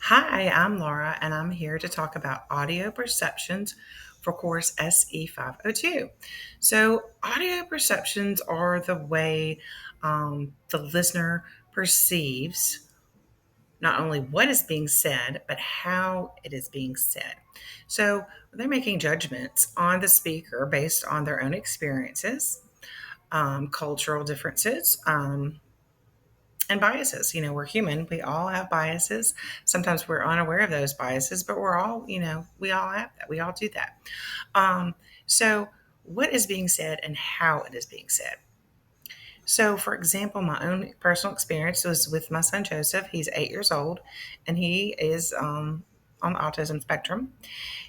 Hi, I'm Laura, and I'm here to talk about audio perceptions for course SE 502. So, audio perceptions are the way the listener perceives not only what is being said, but how it is being said. So, they're making judgments on the speaker based on their own experiences, cultural differences, and biases. We're human. We all have biases. Sometimes we're unaware of those biases, but we're all, we all have that. We all do that. Um, so, what is being said and how it is being said? So, for example, my own personal experience was with my son Joseph. He's 8 years old, and he is on the autism spectrum.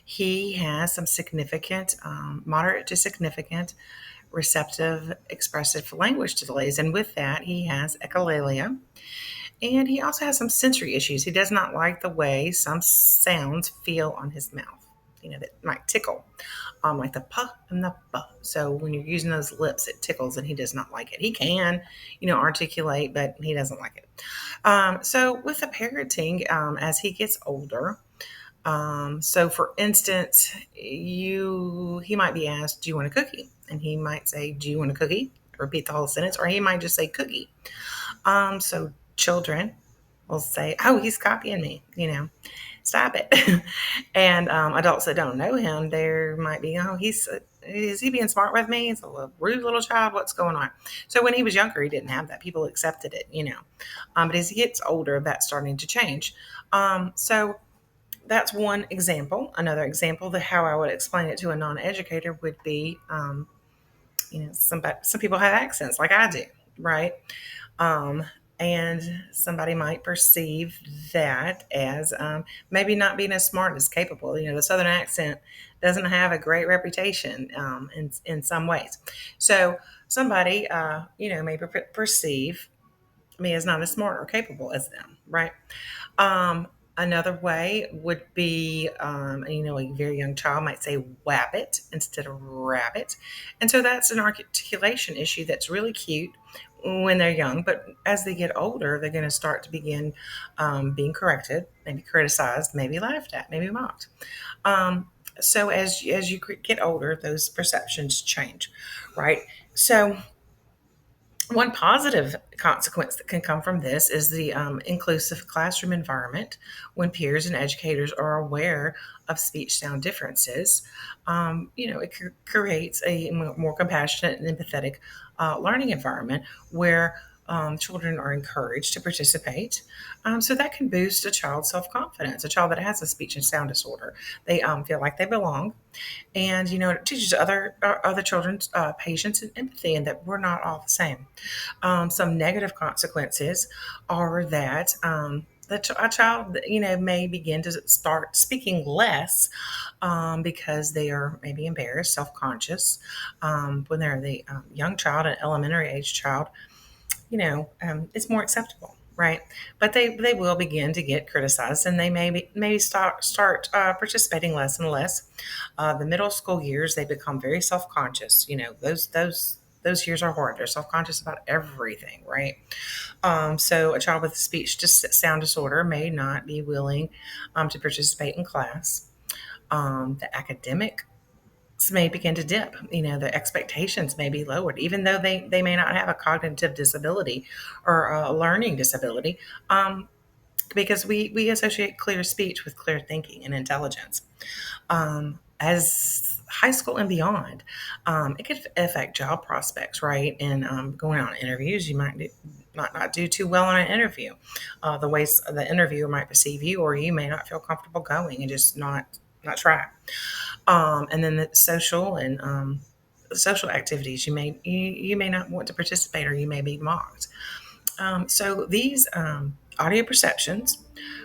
He has some significant, moderate to significant receptive expressive language delays, and with that, he has echolalia. And he also has some sensory issues. He does not like the way some sounds feel on his mouth, that might tickle, like the puh and the buh. So when you're using those lips, it tickles and he does not like it. He can, articulate, but he doesn't like it. So with the parenting, as he gets older, so for instance, he might be asked, "Do you want a cookie?" And he might say, "Do you want a cookie?" Repeat the whole sentence, or he might just say cookie. So children will say, "Oh, he's copying me," stop it. And adults that don't know him, there might be, "Oh, is he being smart with me? He's a little, rude little child. What's going on?" So when he was younger, he didn't have that. People accepted it. But as he gets older, that's starting to change. So that's one example. Another example, that how I would explain it to a non-educator would be, some people have accents like I do, right? Um, and somebody might perceive that as maybe not being as smart as capable. The Southern accent doesn't have a great reputation in some ways. So somebody, may perceive me as not as smart or capable as them, right? Um, Another way would be, a very young child might say wabbit instead of rabbit. And so that's an articulation issue that's really cute when they're young. But as they get older, they're going to start to begin being corrected, maybe criticized, maybe laughed at, maybe mocked. So as you get older, those perceptions change, right? So one positive consequence that can come from this is the inclusive classroom environment. When peers and educators are aware of speech sound differences, it creates a more compassionate and empathetic learning environment where children are encouraged to participate. So that can boost a child's self confidence. A child that has a speech and sound disorder, they feel like they belong, and it teaches other children's patience and empathy, and that we're not all the same. Some negative consequences are that a child, may begin to start speaking less because they are maybe embarrassed, self-conscious. When they're the young child, an elementary age child, it's more acceptable, right? But they will begin to get criticized, and they maybe start participating less and less. The middle school years, they become very self conscious. Those years are hard. They're self conscious about everything, right? So a child with a speech sound disorder may not be willing to participate in class. The academic may begin to dip. The expectations may be lowered, even though they may not have a cognitive disability or a learning disability, because we associate clear speech with clear thinking and intelligence. As high school and beyond, it could affect job prospects, right? And going on interviews, you might not do too well on an interview. The ways the interviewer might perceive you, or you may not feel comfortable going and just not try. And then the social activities, you may not want to participate, or you may be mocked. So these audio perceptions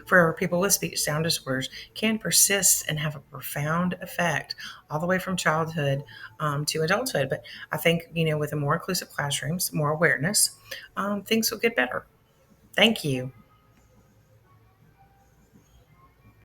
for people with speech sound disorders can persist and have a profound effect all the way from childhood to adulthood. But I think, with a more inclusive classrooms, more awareness, things will get better. Thank you.